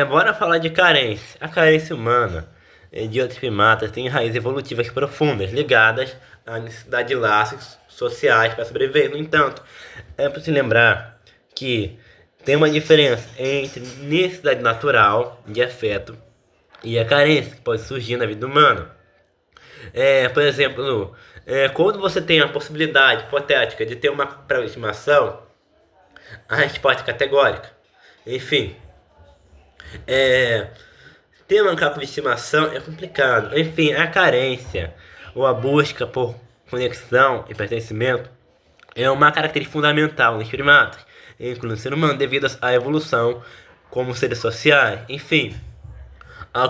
Bora falar de carência. A carência humana de outros primatas tem raízes evolutivas profundas, ligadas à necessidade de laços sociais para sobreviver. No entanto, é preciso lembrar que tem uma diferença entre necessidade natural de afeto e a carência que pode surgir na vida humana. Por exemplo, quando você tem a possibilidade hipotética de ter uma praga de estimação, a resposta é categórica. Enfim, é, ter um macaco de estimação é complicado. Enfim, a carência ou a busca por conexão e pertencimento é uma característica fundamental nos primatas, incluindo o ser humano, devido à evolução como seres sociais. Enfim, a,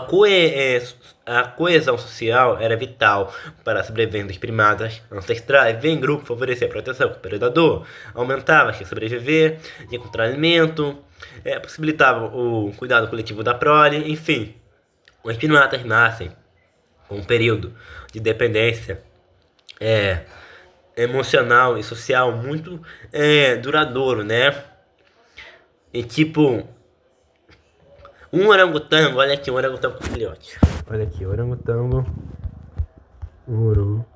a coesão social era vital para a sobrevivência dos primatas ancestrais. Ver em grupo favorecia a proteção contra o predador, aumentava a chance de sobreviver, de encontrar alimento, possibilitava o cuidado coletivo da prole, enfim. Os primatas nascem com um período de dependência é, emocional e social muito duradouro, né? E tipo, um orangotango, olha aqui, um orangotango com filhote. Olha aqui, orangotango. Ouro.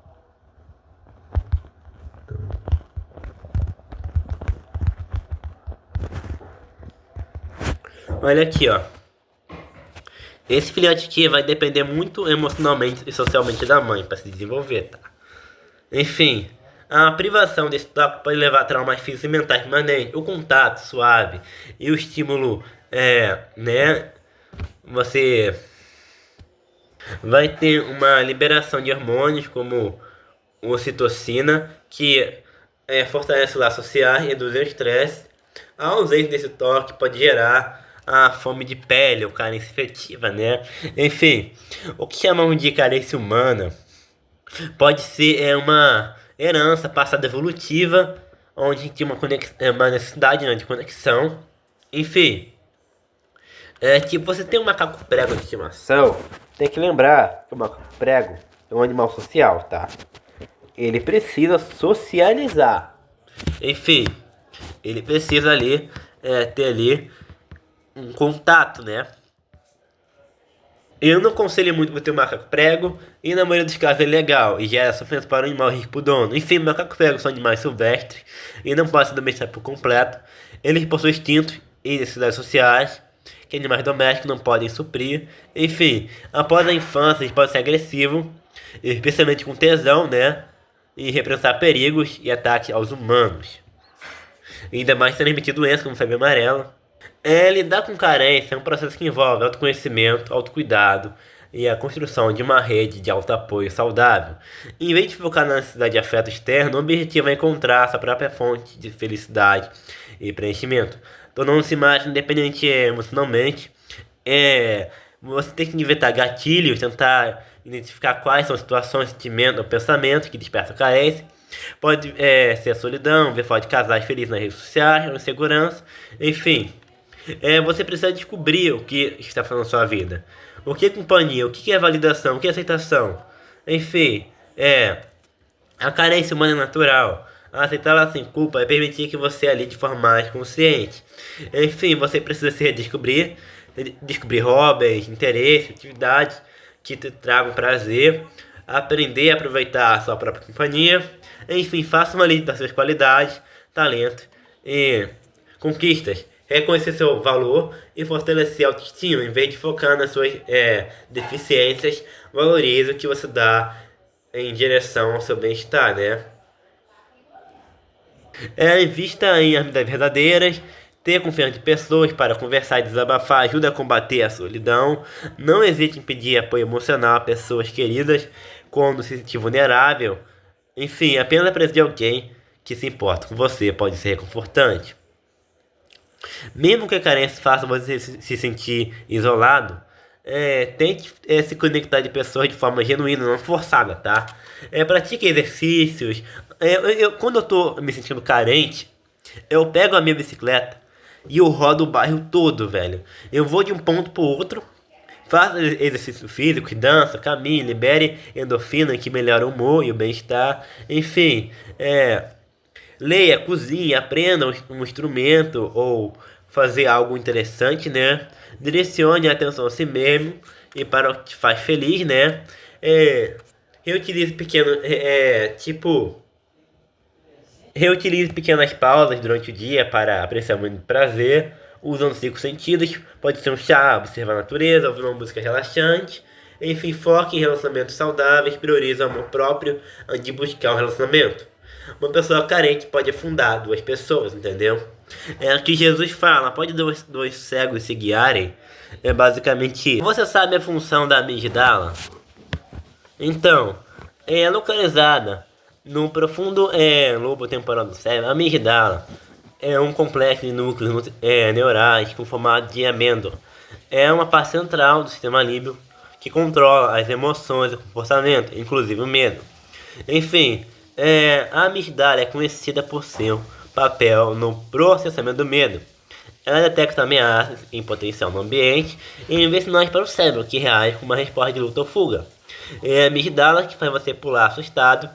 Olha aqui, ó. Esse filhote aqui vai depender muito emocionalmente e socialmente da mãe para se desenvolver, tá? Enfim, a privação desse toque pode levar a traumas físicos e mentais permanentes. O contato suave e o estímulo, né? Você vai ter uma liberação de hormônios como ocitocina, que fortalece os laços sociais e reduz o estresse. A ausência desse toque pode gerar a fome de pele ou carência efetiva, né? Enfim, o que chamamos de carência humana pode ser uma herança passada evolutiva, onde tem uma necessidade, né, de conexão. Enfim, tipo, você tem um macaco prego de estimação, tem que lembrar que o macaco prego é um animal social, tá? Ele precisa socializar. Enfim, ele precisa ali ter ali um contato, né? Eu não aconselho muito ter um macaco prego, e na maioria dos casos é legal e gera sofrimento para o animal rico pro dono. Enfim, macacos pregos são animais silvestres e não podem ser domesticados por completo. Eles possuem instintos e necessidades sociais que animais domésticos não podem suprir. Enfim, após a infância, eles podem ser agressivos, especialmente com tesão, né? E representar perigos e ataques aos humanos. E ainda mais transmitir doenças como febre amarela. Lidar com carência é um processo que envolve autoconhecimento, autocuidado e a construção de uma rede de autoapoio saudável. Em vez de focar na necessidade de afeto externo, o objetivo é encontrar sua própria fonte de felicidade e preenchimento, tornando-se mais independente emocionalmente. Você tem que inventar gatilhos, tentar identificar quais são as situações, sentimentos ou pensamentos que despertam carência. Pode ser a solidão, ver foto de casais felizes nas redes sociais, ou insegurança, enfim. Você precisa descobrir o que está fazendo na sua vida. O que é companhia, o que é validação, o que é aceitação. Enfim, a carência humana é natural. Aceitá-la sem culpa é permitir que você ali de forma mais consciente. Enfim, você precisa se redescobrir, descobrir hobbies, interesses, atividades que te tragam prazer, aprender a aproveitar a sua própria companhia. Enfim, faça uma lista das suas qualidades, talentos e conquistas. Reconhecer seu valor e fortalecer a autoestima, em vez de focar nas suas deficiências, valorize o que você dá em direção ao seu bem-estar, né? Invista em amizades verdadeiras, ter confiança de pessoas para conversar e desabafar ajuda a combater a solidão. Não hesite em pedir apoio emocional a pessoas queridas quando se sentir vulnerável. Enfim, apenas a presença de alguém que se importa com você pode ser reconfortante. Mesmo que a carência faça você se sentir isolado, tente se conectar de pessoas de forma genuína, não forçada, tá? Pratique exercícios. Quando eu tô me sentindo carente, eu pego a minha bicicleta e eu rodo o bairro todo, velho. Eu vou de um ponto pro outro, faço exercício físico, dança, caminho, libere endorfina que melhora o humor e o bem-estar. Enfim, leia, cozinhe, aprenda um instrumento ou fazer algo interessante, né? Direcione a atenção a si mesmo e para o que te faz feliz, né? Reutilize pequeno, tipo, reutilize pequenas pausas durante o dia para apreciar muito prazer, usando os cinco sentidos. Pode ser um chá, observar a natureza, ouvir uma música relaxante. Enfim, foque em relacionamentos saudáveis, priorize o amor próprio antes de buscar um relacionamento. Uma pessoa carente pode afundar duas pessoas, entendeu? É o que Jesus fala, pode dois cegos se guiarem. É basicamente isso. Você sabe a função da amígdala? Então, é localizada no profundo lobo temporal do cérebro. A amígdala é um complexo de núcleos neurais com formato de amêndoa. É uma parte central do sistema límbico que controla as emoções e o comportamento, inclusive o medo. Enfim, a amígdala é conhecida por seu papel no processamento do medo. Ela detecta ameaças em potencial no ambiente e envia sinais para o cérebro, que reage com uma resposta de luta ou fuga. É a amígdala que faz você pular assustado,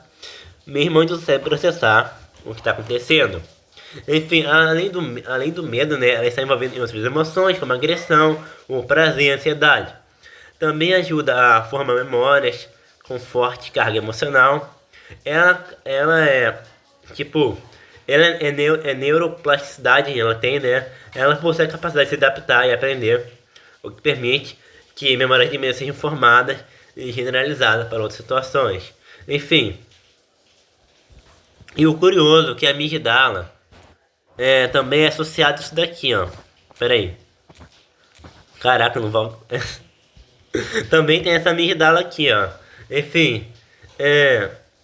mesmo antes do cérebro processar o que está acontecendo. Enfim, além do medo, né, ela está envolvida em outras emoções, como agressão, o prazer e a ansiedade. Também ajuda a formar memórias com forte carga emocional. Ela é, tipo, é neuroplasticidade, ela tem, né? Ela possui a capacidade de se adaptar e aprender, o que permite que memórias de medo sejam formadas e generalizadas para outras situações. Enfim, e o curioso é que a amígdala também é associado a isso daqui, ó. Pera aí. Caraca, não vou... Também tem essa amígdala aqui, ó. Enfim,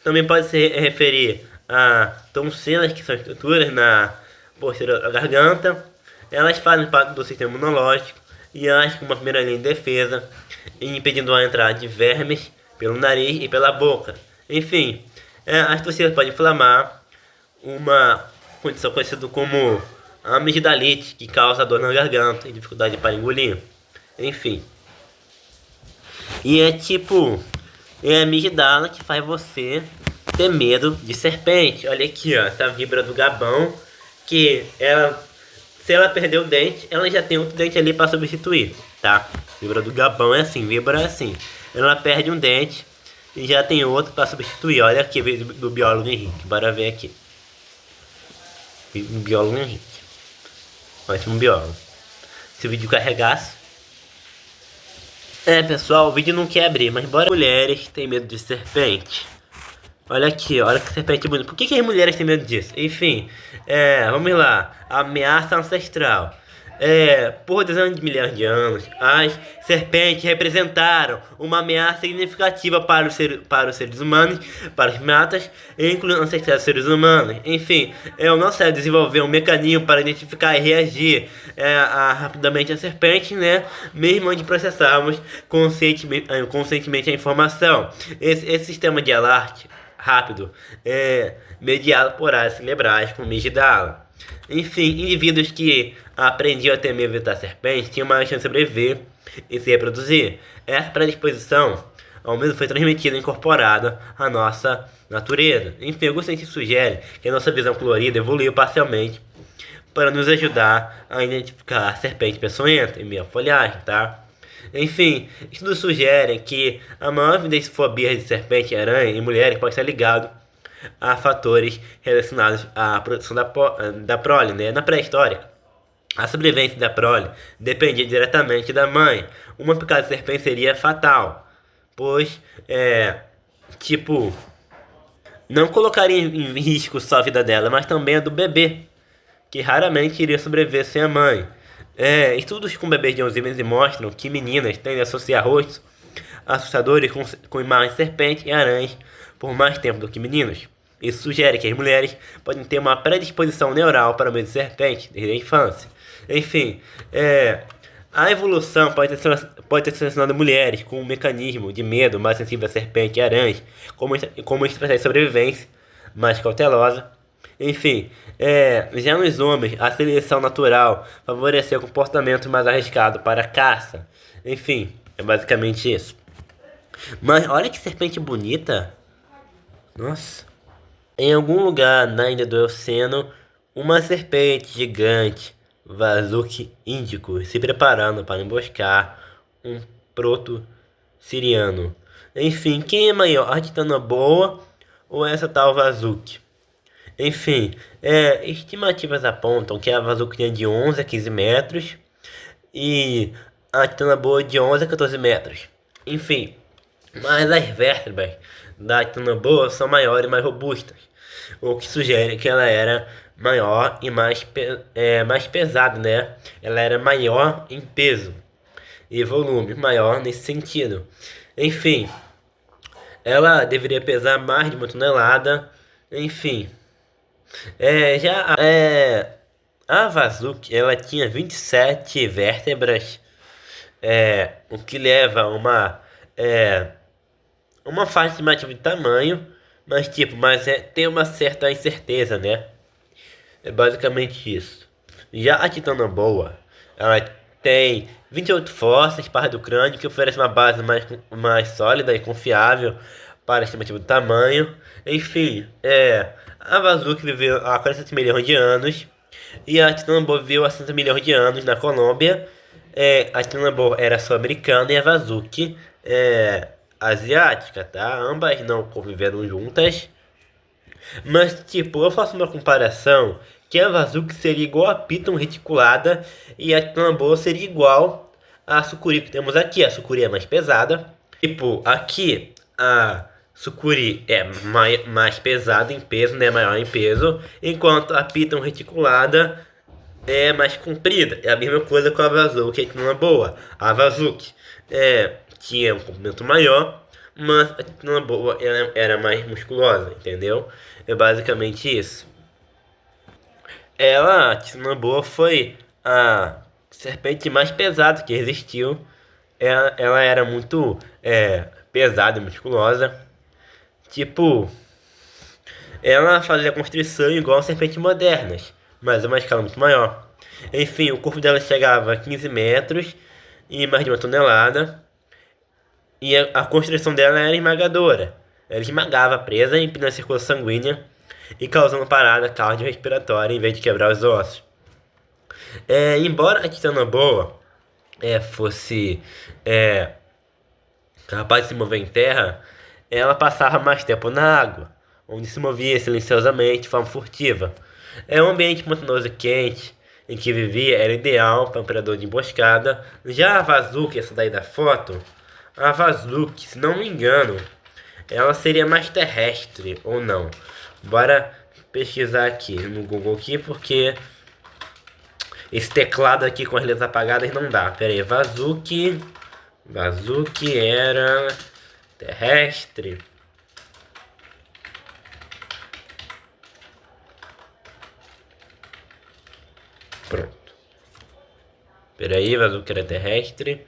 também pode se referir a tonsilas, que são estruturas na posterior da garganta. Elas fazem parte do sistema imunológico e agem como uma primeira linha de defesa, impedindo a entrada de vermes pelo nariz e pela boca. Enfim, as tonsilas podem inflamar, uma condição conhecida como amigdalite, que causa dor na garganta e dificuldade para engolir. Enfim. E é a amígdala que faz você ter medo de serpente. Olha aqui, ó, essa víbora do Gabão, que se ela perder o dente, ela já tem outro dente ali para substituir, tá? Víbora do Gabão é assim, víbora é assim. Ela perde um dente e já tem outro para substituir. Olha aqui, do biólogo Henrique, bora ver aqui. O biólogo Henrique. Ótimo biólogo. Se o vídeo carregasse. Pessoal, o vídeo não quer abrir, mas bora. Mulheres têm medo de serpente. Olha aqui, olha que serpente bonita. Por que as mulheres têm medo disso? Enfim, vamos lá. Ameaça ancestral. Por dezenas de milhares de anos, as serpentes representaram uma ameaça significativa para os seres humanos, para os primatas, incluindo ancestrais dos seres humanos. Enfim, o nosso cérebro desenvolveu um mecanismo para identificar e reagir rapidamente a serpente, né? Mesmo antes de processarmos conscientemente a informação. Esse sistema de alarme rápido é mediado por áreas cerebrais como amígdala. Enfim, indivíduos que aprendiam a temer evitar serpentes tinham mais chance de sobreviver e se reproduzir. Essa predisposição ao menos foi transmitida e incorporada à nossa natureza. Enfim, alguns cientistas sugerem que a nossa visão colorida evoluiu parcialmente para nos ajudar a identificar a serpente peçonhenta em meio à folhagem, tá? Enfim, estudos sugerem que a maior evidência de fobia de serpente e aranha em mulheres pode estar ligado a fatores relacionados à produção da prole, né? Na pré-histórica, a sobrevivência da prole dependia diretamente da mãe. Uma picada de serpente seria fatal, pois, não colocaria em risco só a vida dela, mas também a do bebê, que raramente iria sobreviver sem a mãe. Estudos com bebês de 11 meses mostram que meninas tendem a associar rostos assustadores com imagens de serpentes e aranhas por mais tempo do que meninos. Isso sugere que as mulheres podem ter uma predisposição neural para o medo de serpente desde a infância. Enfim, a evolução pode ter selecionado mulheres com um mecanismo de medo mais sensível a serpente e aranhas, como estratégia de sobrevivência mais cautelosa. Enfim, já nos homens, a seleção natural favoreceu o comportamento mais arriscado para a caça. Enfim, é basicamente isso. Mas olha que serpente bonita. Nossa. Em algum lugar na ilha do Eoceno, uma serpente gigante Vazuk índico, se preparando para emboscar um proto-siriano. Enfim, quem é maior, a Titanoboa ou essa tal Vazuk? Enfim, estimativas apontam que a Vazuk tinha de 11 a 15 metros e a Titanoboa de 11 a 14 metros. Enfim, mas as vértebras da Titanoboa são maiores e mais robustas, o que sugere que ela era maior e mais pesada, né? Ela era maior em peso e volume, maior nesse sentido. Enfim, ela deveria pesar mais de 1 tonelada. Enfim, a Vazuk, ela tinha 27 vértebras, o que leva a uma faixa estimativa de tamanho, mas tem uma certa incerteza, né? É basicamente isso. Já a Titanoboa, ela tem 28 fósseis, parte do crânio, que oferece uma base mais sólida e confiável para a estimativa do tamanho. Enfim, a Vazuk viveu há 47 milhões de anos e a Titanoboa viveu há 60 milhões de anos na Colômbia. A Titanoboa era sul-americana e a Vazuk asiática, tá? Ambas não conviveram juntas. Mas, tipo, eu faço uma comparação que a Vazuk seria igual a Piton reticulada e a Titanoboa seria igual a Sucuri que temos aqui. A Sucuri é mais pesada. Tipo, aqui a Sucuri é mais pesada em peso, né? Maior em peso. Enquanto a Piton reticulada é mais comprida. É a mesma coisa com a Vazuk e a Titanoboa. A Vazuk tinha um comprimento maior, mas a Titanoboa era mais musculosa, entendeu? É basicamente isso. A Titanoboa foi a serpente mais pesada que existiu. Ela era muito pesada e musculosa. Tipo, ela fazia constrição igual a serpentes modernas, mas a uma escala muito maior. Enfim, o corpo dela chegava a 15 metros e mais de 1 tonelada. E a constrição dela era esmagadora. Ela esmagava a presa, impedindo a circulação sanguínea e causando parada cardiorrespiratória em vez de quebrar os ossos. Embora a Titanoboa fosse capaz de se mover em terra, ela passava mais tempo na água, onde se movia silenciosamente de forma furtiva. Um ambiente pantanoso e quente em que vivia era ideal para um predador de emboscada. Já a Vazuk, essa daí da foto, a Vazuk, se não me engano, ela seria mais terrestre ou não. Bora pesquisar aqui no Google aqui, porque esse teclado aqui com as letras apagadas não dá. Pera aí, Vazuk era terrestre. Pronto. Pera aí, Vazuk era terrestre.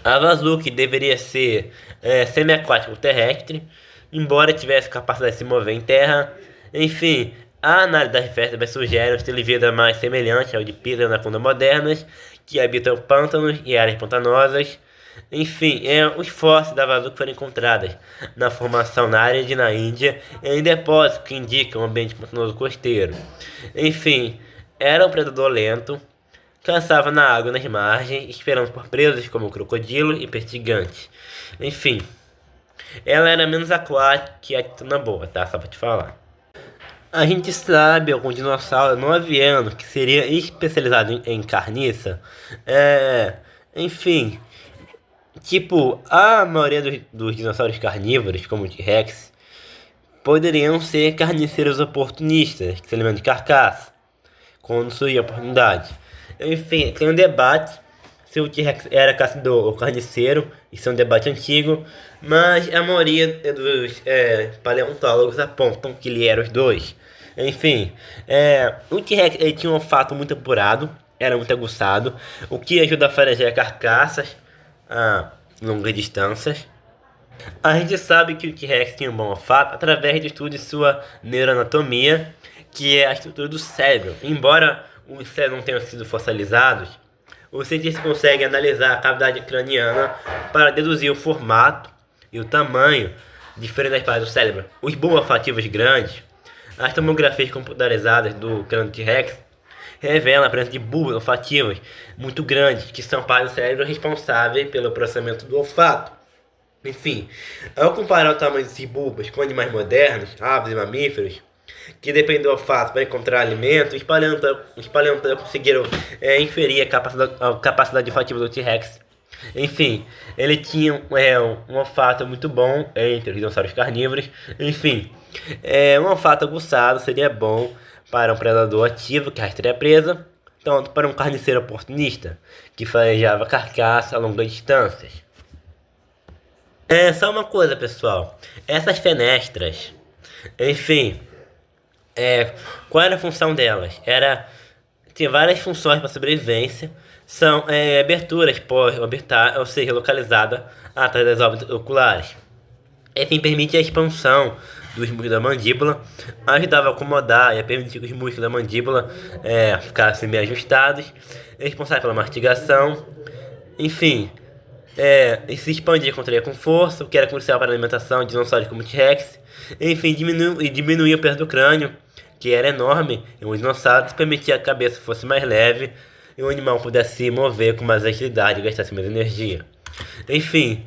A Vazuk deveria ser semiaquático terrestre, embora tivesse capacidade de se mover em terra. Enfim, a análise das vértebras sugere um estilo de vida mais semelhante ao de Pisa e anacondas modernas, que habitam pântanos e áreas pantanosas. Enfim, os fósseis da Vazuk foram encontrados na formação na área na Índia, em depósitos que indicam um ambiente pantanoso costeiro. Enfim, era um predador lento, caçava na água nas margens, esperando por presas como crocodilo e pertigantes. Enfim, ela era menos aquática que a Titanoboa, tá? Só pra te falar. A gente sabe algum dinossauro não aviano que seria especializado em carniça. Enfim, tipo, a maioria dos dinossauros carnívoros, como o T-Rex, poderiam ser carniceiros oportunistas, que se alimentam de carcaça, quando surgir a oportunidade. Enfim, tem um debate se o T-Rex era caçador ou carniceiro, isso é um debate antigo, mas a maioria dos paleontólogos apontam que ele era os dois. Enfim, o T-Rex ele tinha um olfato muito apurado, era muito aguçado, o que ajuda a farejar carcaças a longas distâncias. A gente sabe que o T-Rex tinha um bom olfato através do estudo de sua neuroanatomia, que é a estrutura do cérebro. Embora os cérebros não tenham sido fossilizados, os cientistas conseguem analisar a cavidade craniana para deduzir o formato e o tamanho diferente das partes do cérebro. Os bulbos olfativos grandes As tomografias computarizadas do crânio T-Rex revelam a presença de bulbos olfativos muito grandes, que são partes do cérebro responsáveis pelo processamento do olfato. Enfim, ao comparar o tamanho desses bulbos com animais modernos, aves e mamíferos, que dependem do olfato para encontrar alimento, os paleontólogos conseguiram inferir a capacidade olfativa do T-Rex. Enfim, ele tinha um olfato muito bom entre os dinossauros carnívoros. Enfim, um olfato aguçado seria bom para um predador ativo que rastreia a presa, tanto para um carniceiro oportunista que farejava carcaça a longas distâncias. Só uma coisa, pessoal. Essas fenestras, enfim, qual era a função delas? Tinha várias funções para sobrevivência. São aberturas orbitar, ou seja, localizada atrás das órbitas oculares. Assim permite a expansão dos músculos da mandíbula, ajudava a acomodar e a permitir que os músculos da mandíbula ficassem bem ajustados, responsável pela mastigação. Enfim, e se expandia contraía com força, o que era crucial para a alimentação de dinossauros como T-Rex. Enfim, diminuía o peso do crânio, que era enorme em um dinossauro, permitia que a cabeça fosse mais leve e o animal pudesse se mover com mais agilidade e gastasse menos energia. Enfim,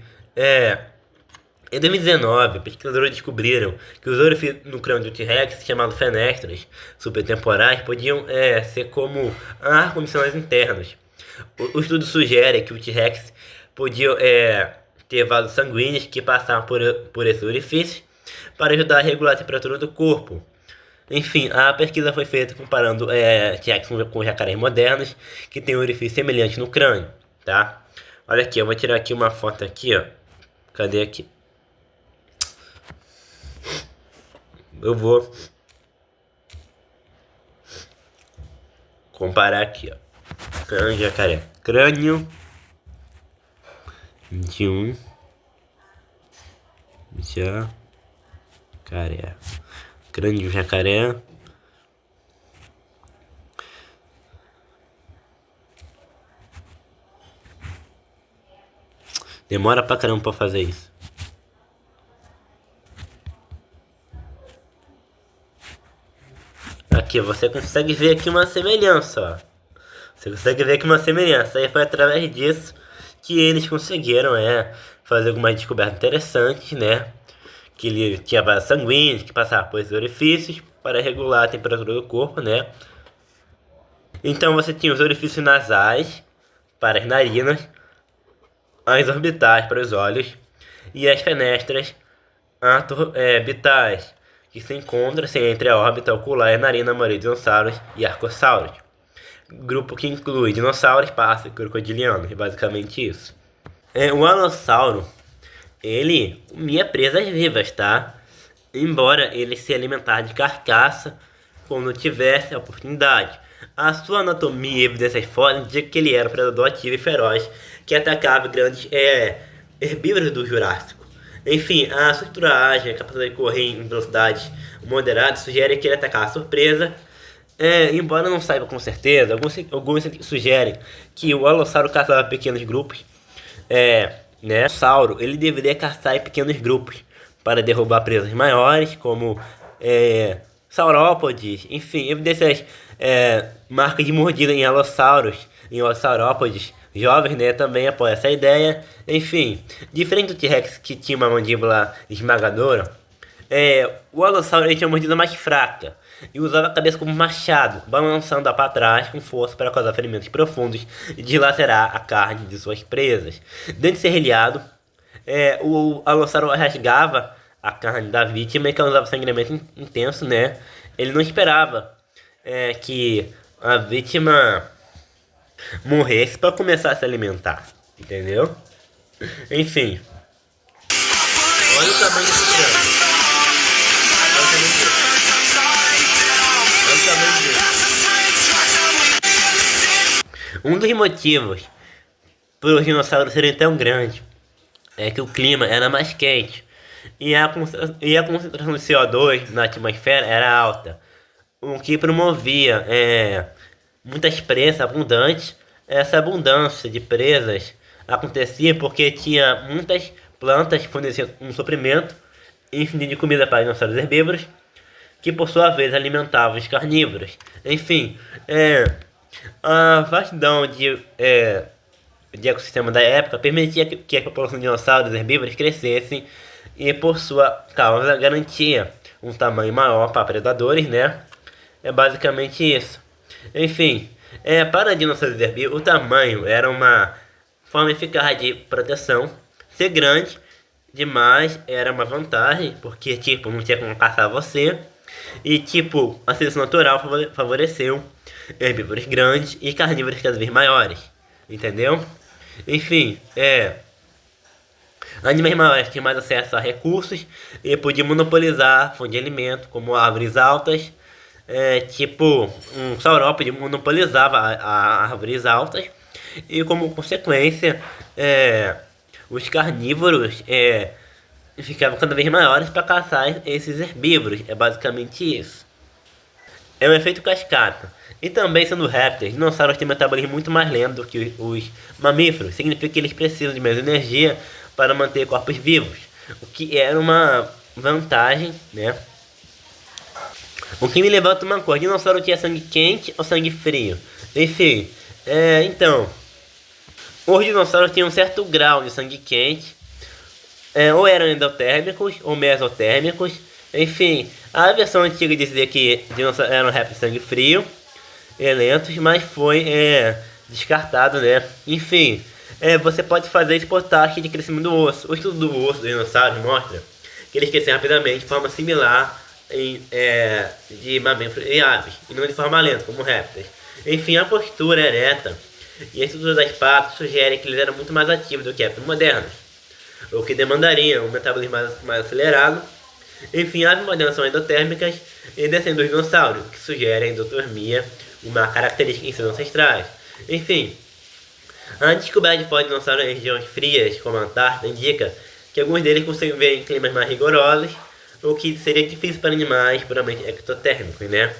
em 2019, pesquisadores descobriram que os orifícios no crânio do T-Rex, chamados fenestras supertemporais, podiam ser como ar-condicionados internos. O estudo sugere que o T-Rex podia ter vasos sanguíneos que passavam por esses orifícios para ajudar a regular a temperatura do corpo. Enfim, a pesquisa foi feita comparando T-Rex com jacarés modernos que têm um orifício semelhante no crânio, tá? Olha aqui, eu vou tirar aqui uma foto aqui, ó. Cadê aqui? Eu vou comparar aqui, ó. Crânio de jacaré. Crânio de um jacaré. Crânio de um jacaré. Demora pra caramba pra fazer isso. Aqui, você consegue ver aqui uma semelhança, ó. Você consegue ver aqui uma semelhança. Aí foi através disso que eles conseguiram fazer algumas descobertas interessantes, né? Que ele tinha vasos sanguíneos que passavam por esses orifícios para regular a temperatura do corpo, né? Então você tinha os orifícios nasais para as narinas, as orbitais para os olhos e as fenestras orbitais, que se encontram entre a órbita ocular e a narina da maioria de dinossauros e arcossauros. Grupo que inclui dinossauros, pássaros e crocodilianos, basicamente isso. O alossauro, ele comia presas vivas, tá? Embora ele se alimentasse de carcaça quando tivesse a oportunidade. A sua anatomia e evidências fortes indicam que ele era um predador ativo e feroz que atacava grandes herbívoros do Jurássico. Enfim, a sua estruturagem, a capacidade de correr em velocidades moderadas sugere que ele atacava a surpresa. Embora não saiba com certeza, alguns sugerem que o alossauro caçava pequenos grupos. O sauro ele deveria caçar em pequenos grupos para derrubar presas maiores, como saurópodes. Enfim, evidências marcas de mordida em alossauros, em saurópodes jovens, né, também apoia essa ideia. Enfim, diferente do T-Rex que tinha uma mandíbula esmagadora, o alossauro ele tinha uma mordida mais fraca e usava a cabeça como machado, balançando-a para trás com força para causar ferimentos profundos e dilacerar a carne de suas presas. Dente serrilhado, o alossauro rasgava a carne da vítima e causava sangramento intenso, né? Ele não esperava que a vítima morresse para começar a se alimentar, entendeu? Enfim, olha o tamanho desse crânio. Um dos motivos para os dinossauros serem tão grandes é que o clima era mais quente e a concentração de CO2 na atmosfera era alta, o que promovia muitas presas abundantes. Essa abundância de presas acontecia porque tinha muitas plantas que forneciam um suprimento infinito de comida para dinossauros herbívoros. que por sua vez alimentavam os carnívoros. Enfim, a vastidão de ecossistema da época permitia que a população de dinossauros herbívoros crescesse e, por sua causa, garantia um tamanho maior para predadores, né? É basicamente isso. Enfim, para dinossauros herbívoros, o tamanho era uma forma eficaz de proteção. Ser grande demais era uma vantagem, porque, tipo, não tinha como caçar você. E, tipo, a seleção natural favoreceu herbívoros grandes e carnívoros cada vez maiores. Entendeu? Enfim, animais maiores tinham mais acesso a recursos e podiam monopolizar fontes de alimento, como árvores altas. Tipo, um saurópode monopolizava as árvores altas. E como consequência, os carnívoros ficavam cada vez maiores para caçar esses herbívoros. É basicamente isso. É um efeito cascata. E também, sendo répteis, dinossauros têm metabolismo muito mais lento do que os mamíferos. Significa que eles precisam de menos energia para manter corpos vivos. O que era uma vantagem, né? O que me levanta uma coisa: dinossauro tinha sangue quente ou sangue frio? Enfim, então, os dinossauros tinham um certo grau de sangue quente. Ou eram endotérmicos ou mesotérmicos. Enfim, a versão antiga dizia que dinossauros eram répteis de sangue frio e lentos, mas foi descartado, né? Enfim, você pode fazer isso por taxa de crescimento do osso. O estudo do osso dos dinossauros mostra que eles crescem rapidamente de forma similar de mamíferos e aves, e não de forma lenta, como répteis. Enfim, a postura ereta e a estrutura das patas sugerem que eles eram muito mais ativos do que répteis modernos, o que demandaria um metabolismo mais acelerado. Enfim, aves modernas são endotérmicas e descendem dos dinossauros, que sugerem a endotermia, uma característica em seus ancestrais. Enfim, a descoberta de fósseis de dinossauros em regiões frias, como a Antártida, indica que alguns deles conseguem viver em climas mais rigorosos, o que seria difícil para animais puramente ectotérmicos, né?